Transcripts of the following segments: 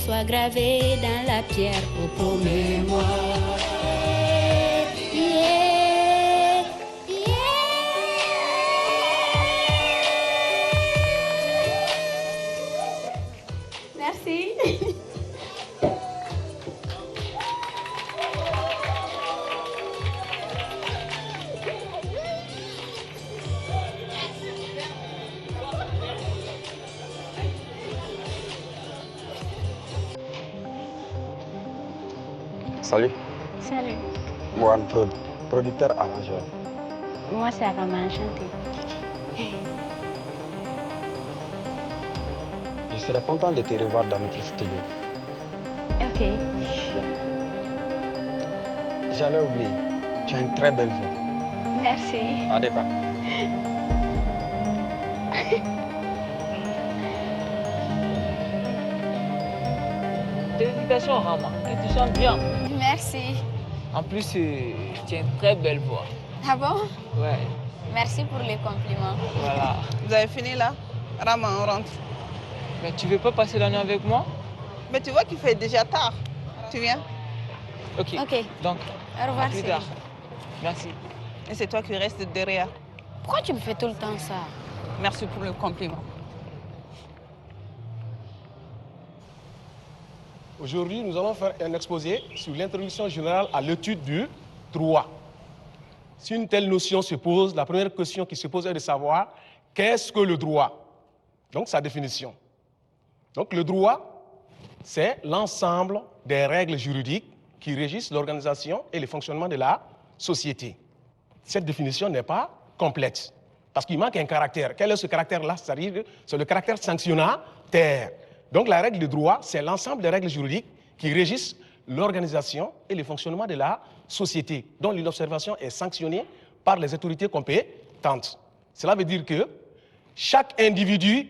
soit gravé dans la pierre. Oh, promets-moi. Yeah, yeah. Merci. Salut. Salut. Moi, producteur arrangeur. Moi, c'est Arama, enchantée. Je serais content de te revoir dans notre studio. Ok. J'allais oublier. Tu as une très belle voix. Merci. À départ. Félicitations, Rama. Et tu chantes bien. Merci. En plus, tu as une très belle voix. Ah bon? Ouais, Merci pour les compliments. voilà. Vous avez fini là? Rama, on rentre. Mais tu veux pas passer la nuit avec moi? Mais tu vois qu'il fait déjà tard. Tu viens? Ok. Ok. Donc, Au revoir, à plus Céline. tard. Merci. Et c'est toi qui restes derrière. Pourquoi tu me fais tout le temps ça? Merci pour le compliment. Aujourd'hui, nous allons faire un exposé sur l'introduction générale à l'étude du droit. Si une telle notion se pose, la première question qui se pose est de savoir qu'est-ce que le droit? Donc, sa définition. Donc, le droit, c'est l'ensemble des règles juridiques qui régissent l'organisation et le fonctionnement de la société. Cette définition n'est pas complète, parce qu'il manque un caractère. Quel est ce caractère-là? C'est-à-dire, c'est le caractère sanctionnataire. Donc, la règle de droit, c'est l'ensemble des règles juridiques qui régissent l'organisation et le fonctionnement de la société, dont l'inobservation est sanctionnée par les autorités compétentes. Cela veut dire que chaque individu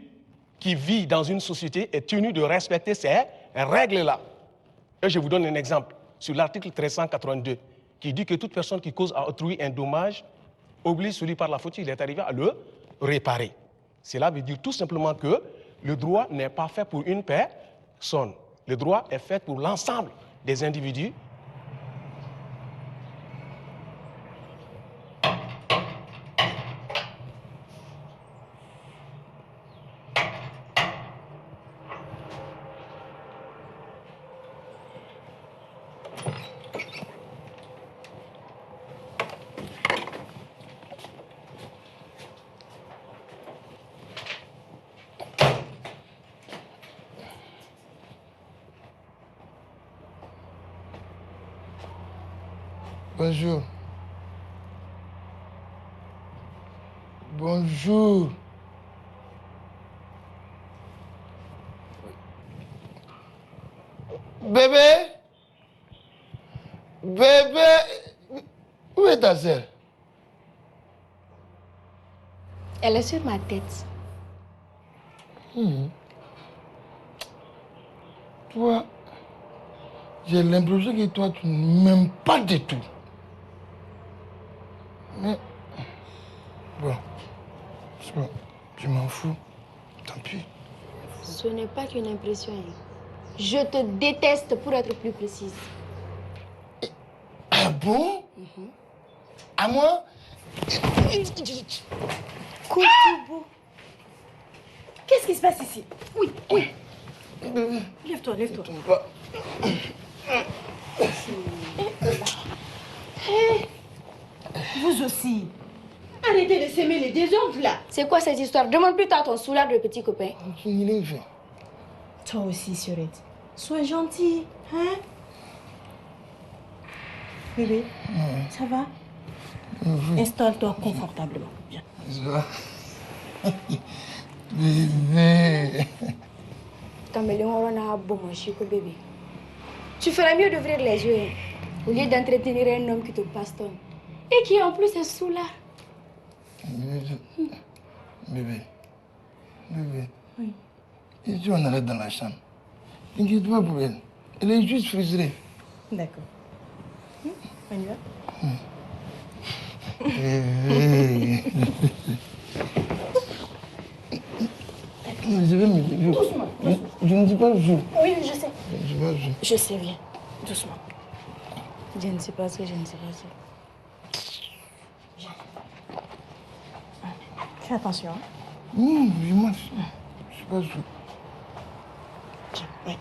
qui vit dans une société est tenu de respecter ces règles-là. Et je vous donne un exemple sur l'article 1382, qui dit que toute personne qui cause à autrui un dommage oblige celui par la faute, il est arrivé à le réparer. Cela veut dire tout simplement que le droit n'est pas fait pour une personne. Le droit est fait pour l'ensemble des individus. Bonjour. Bonjour. Bébé? Bébé? Où est ta sœur? Elle est sur ma tête. Toi, j'ai l'impression que toi, tu ne m'aimes pas du tout. Mais, bon, c'est bon, je m'en fous. Tant pis. Ce n'est pas qu'une impression. Je te déteste pour être plus précise. Ah bon? À moi? Koutoubo. Qu'est-ce qui se passe ici? Oui, oui. Lève-toi, lève-toi. Vous aussi. Arrêtez de semer les désordres là. C'est quoi cette histoire? Demande plus tard ton soulard de petit copain. Toi aussi, Surette. Sois gentil, hein? Bébé, ça va? Installe-toi confortablement. Viens. Ça va? Bébé. Bébé. Tu ferais mieux d'ouvrir les yeux hein, au lieu d'entretenir un homme qui te bastonne et qui en plus est soulard. Bébé. Bébé. Oui. Et tu en arrêtes dans la chambre. T'inquiète pas pour elle. Elle est juste frustrée. D'accord. On y va? Je vais me... Je ne dis pas le jour. Oui, je sais. sais pas jouer. Je sais bien. Doucement. Je ne sais pas ce, je ne sais pas ce. Fais attention. Hein. Non, mais moi, je sais pas jouer. Oui.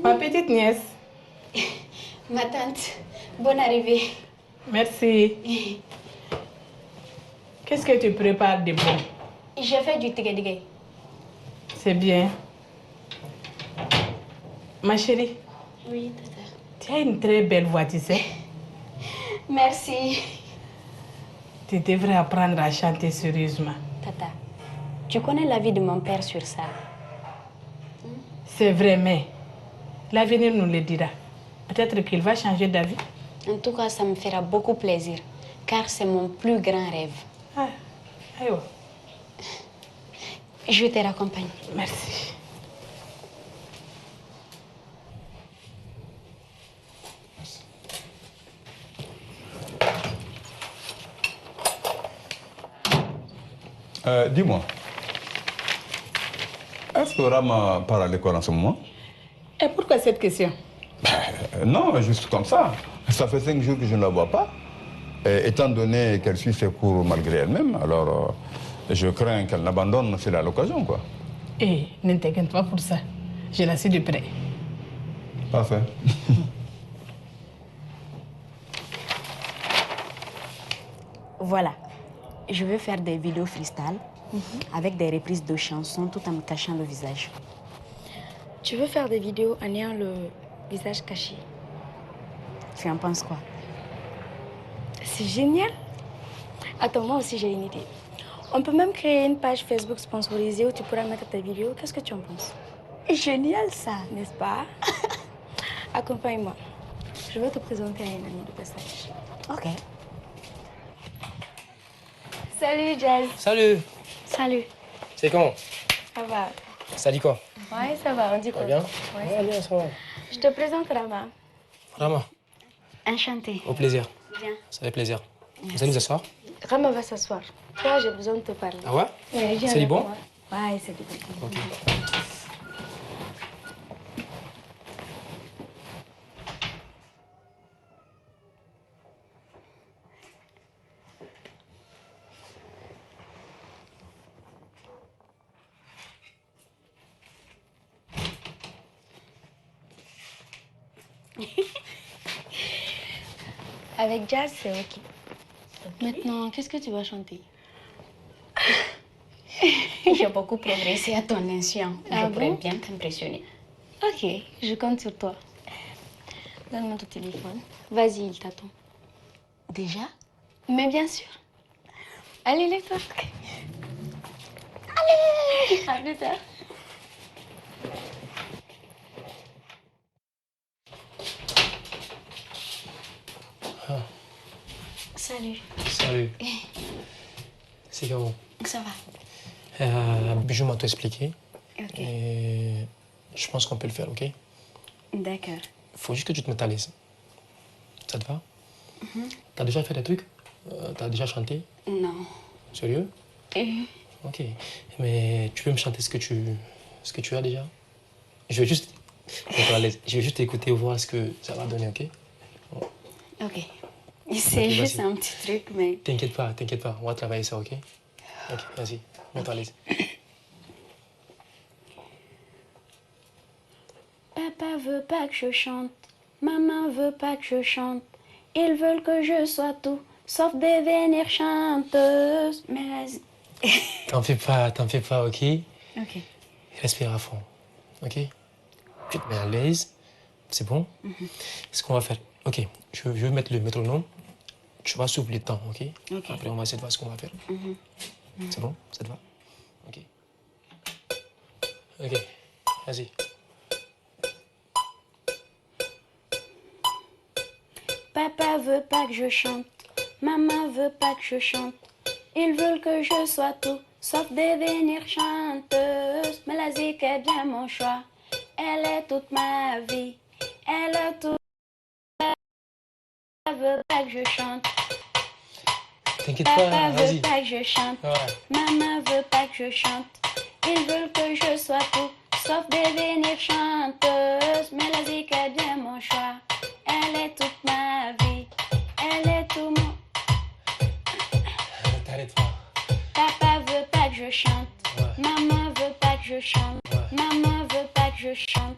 Ma petite nièce. Ma tante, bonne arrivée. Merci. Qu'est-ce que tu prépares de bon? J'ai fait du tigé. C'est bien. Ma chérie, Oui, tata. tu as une très belle voix, tu sais. Merci. Tu devrais apprendre à chanter sérieusement. Tata, tu connais l'avis de mon père sur ça? C'est vrai, mais l'avenir nous le dira. Peut-être qu'il va changer d'avis. En tout cas, ça me fera beaucoup plaisir, car c'est mon plus grand rêve. Ah, aïe. Je te raccompagne. Merci. Dis-moi, est-ce que Rama part à l'école en ce moment? Et pourquoi cette question? Non, juste comme ça. Ça fait 5 jours que je ne la vois pas. Et étant donné qu'elle suit ses cours malgré elle-même, alors je crains qu'elle n'abandonne s'il a l'occasion, quoi. Eh, ne t'inquiète pas pour ça. Je la suis de près. Parfait. Voilà. Je veux faire des vidéos freestyle avec des reprises de chansons tout en me cachant le visage. Tu veux faire des vidéos en ayant le visage caché? Tu en penses quoi? C'est génial. Attends, moi aussi j'ai une idée. On peut même créer une page Facebook sponsorisée où tu pourras mettre tes vidéos. Qu'est-ce que tu en penses? Génial ça, n'est-ce pas? Accompagne-moi. Je vais te présenter à une amie de passage. Ok. Salut Jazz. Salut. Salut. C'est comment? Ça va? Ça dit quoi? Ouais, ça va, on dit Ça quoi? va bien? Ouais, Ouais, bien, ça va. Je te présente Rama. Rama, Enchantée. au plaisir. Viens. Ça fait plaisir. Vous allez vous asseoir? Rama va s'asseoir. Toi, j'ai besoin de te parler. Ah ouais? Ouais, viens C'est du avec bon? moi. Ouais, c'est du bon. Ok. Avec Jazz, c'est ok. Maintenant, qu'est-ce que tu vas chanter? J'ai beaucoup progressé à ton instant. Je pourrais bien t'impressionner. Ok, je compte sur toi. Donne-moi ton téléphone. Vas-y, il t'attend. Déjà? Mais bien sûr. Allez, lève-toi. Allez! À plus tard. Salut. Salut. C'est comment? Ça va? Bijou m'a tout expliqué. Ok. Et je pense qu'on peut le faire, ok? D'accord. Faut juste que tu te mettes à l'aise. Ça te va? T'as déjà fait des trucs? T'as déjà chanté? Non. Sérieux? Ok. Mais tu peux me chanter ce que tu as déjà? Je vais juste mettre à l'aise. Je vais juste écouter et voir ce que ça va donner, ok? Ok. C'est Ok, juste vas-y. un petit truc, mais... T'inquiète pas, on va travailler ça, ok? Ok, vas-y, mets-toi à l'aise. Papa veut pas que je chante, maman veut pas que je chante. Ils veulent que je sois tout, sauf devenir chanteuse. Mais vas-y. T'en fais pas, ok? Ok. Respire à fond, ok? Tu te mets à l'aise, c'est bon? Ce qu'on va faire, ok, je vais mettre le métronome. Tu vas souffler le temps, ok? Ok. Après, on va essayer de voir ce qu'on va faire. C'est bon? Ça te va? Ok. Ok, vas-y. Papa veut pas que je chante, maman veut pas que je chante. Ils veulent que je sois tout, sauf devenir chanteuse. Mais la zik est bien mon choix, elle est toute ma vie. Elle est tout. Papa veut pas que je chante. T'inquiète pas, Papa veut vas-y. pas que je chante, maman veut pas que je chante. Ils veulent que je sois tout, sauf devenir chanteuse. Mais la zik est bien mon choix, elle est toute ma vie. Elle est tout mon... T'arrêtes pas. Papa veut pas que je chante, maman veut pas que je chante, maman veut pas que je chante.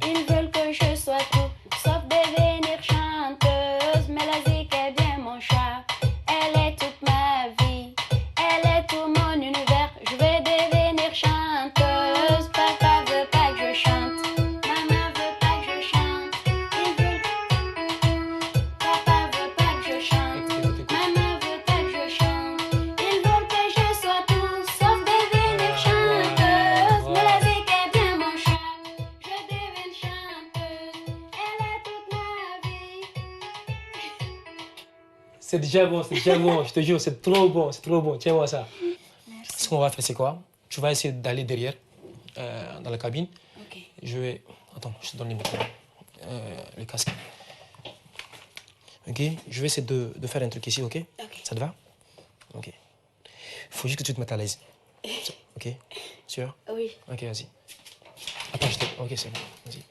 Ils veulent que je sois tout, sauf devenir chanteuse. Mais la zik est bien mon choix, elle est toute ma vie, elle est tout mon univers. Je vais devenir chanteuse. Papa veut pas que je chante, maman veut pas que je chante. Ils veulent... Papa veut pas que je chante, maman veut pas que je chante. Ils veulent que je sois tout, sauf devenir chanteuse. Mais la zik est bien mon choix, je deviens chanteuse. Elle est toute ma vie. C'est déjà bon, je te jure, c'est trop bon, tiens-moi ça. Merci. Ce qu'on va faire, c'est quoi? Tu vas essayer d'aller derrière, dans la cabine. Ok. Je vais... Attends, je te donne les micros. Le casque. Ok? Je vais essayer de faire un truc ici, ok? Ok. Ça te va? Ok. Il faut juste que tu te mettes à l'aise. Ok? Sûr? Oui. Ok, vas-y. Attends, je te... Ok, c'est bon, vas-y.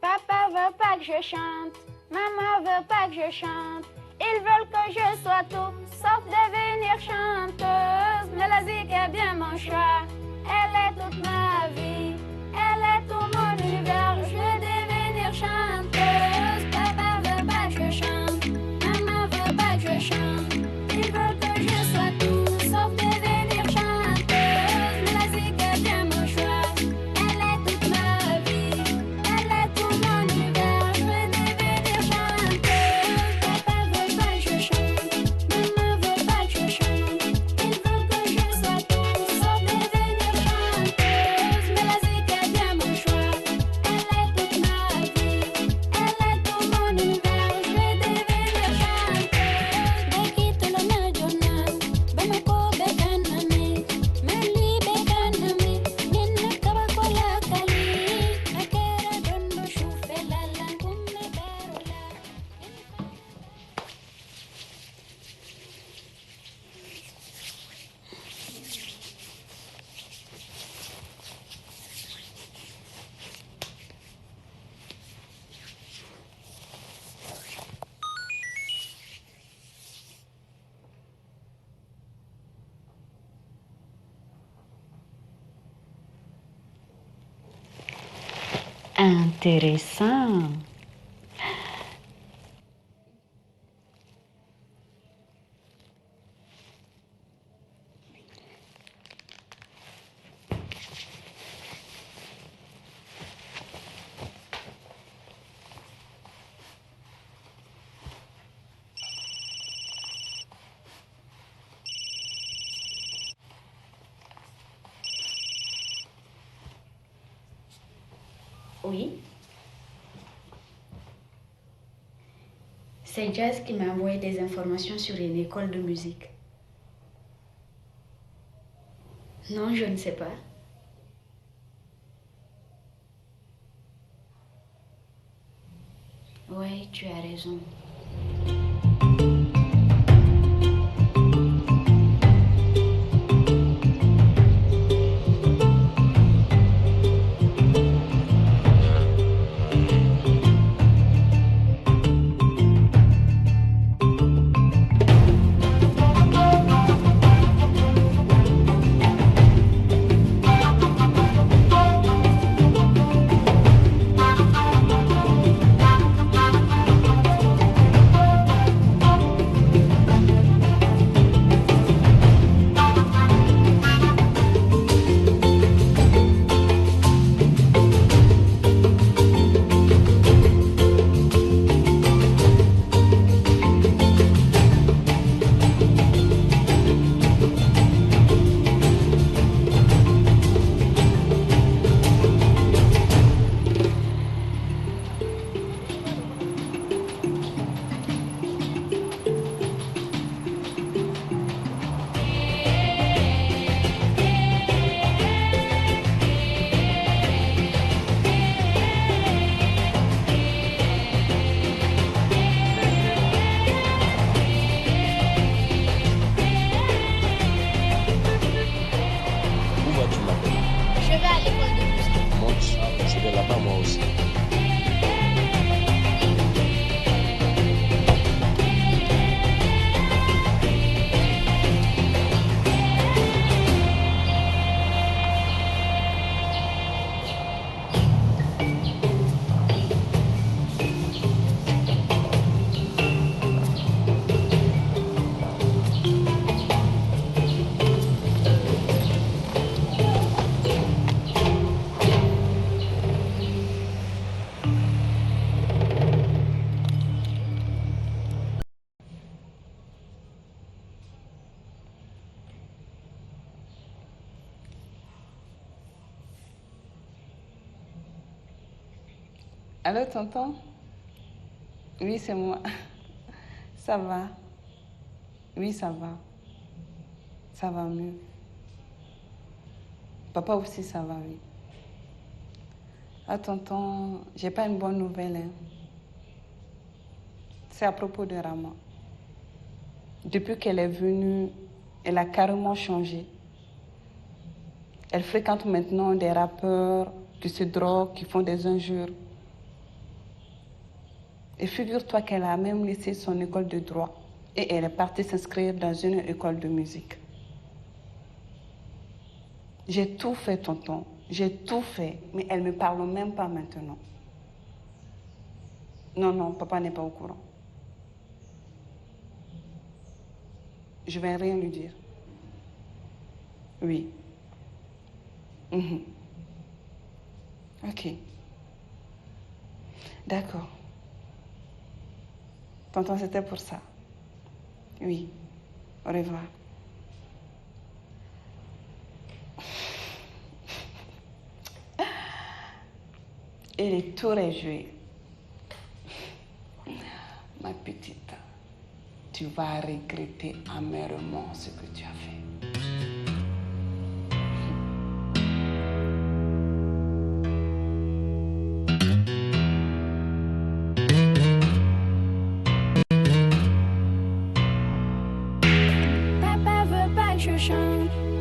Papa veut pas que je chante, maman veut pas que je chante. Ils veulent que je sois tout, sauf devenir chanteuse. Mais la zik est bien mon choix, elle est toute ma vie, elle est tout mon univers. Je veux devenir chanteuse. Papa veut pas que je chante, maman veut pas que je chante. Ils veulent que je sois tout, sauf devenir chanteuse. Mais la zik est bien mon choix, elle est toute ma vie, elle est tout mon univers. Je veux devenir chanteuse. Papa veut pas que je chante, maman veut pas que je chante. Ils veulent que je sois tout, sauf devenir chanteuse. Mais la zik est bien mon choix, elle est toute ma vie, elle est tout mon univers. Je veux devenir chanteuse. Bekito lo na jona, bamako bekanami, mali bekanami, minna kabakola kali, akera dondo shufela langume barola. Intéressant. Oui. C'est Jazz qui m'a envoyé des informations sur une école de musique. Non, je ne sais pas. Oui, tu as raison. Allô, tonton? Oui, c'est moi. Ça va? Oui, ça va. Ça va mieux. Papa aussi, ça va, oui. Ah, tonton, j'ai pas une bonne nouvelle, hein. C'est à propos de Rama. Depuis qu'elle est venue, elle a carrément changé. Elle fréquente maintenant des rappeurs qui se droguent, qui font des injures. Et figure-toi qu'elle a même laissé son école de droit et elle est partie s'inscrire dans une école de musique. J'ai tout fait, tonton. J'ai tout fait, mais elle ne me parle même pas maintenant. Non, non, papa n'est pas au courant. Je vais rien lui dire. Oui. Mhm. Ok. D'accord. Tonton, c'était pour ça. Oui. Au revoir. Et le tour est joué. Ma petite, tu vas regretter amèrement ce que tu as fait. Papa veut pas que je chante.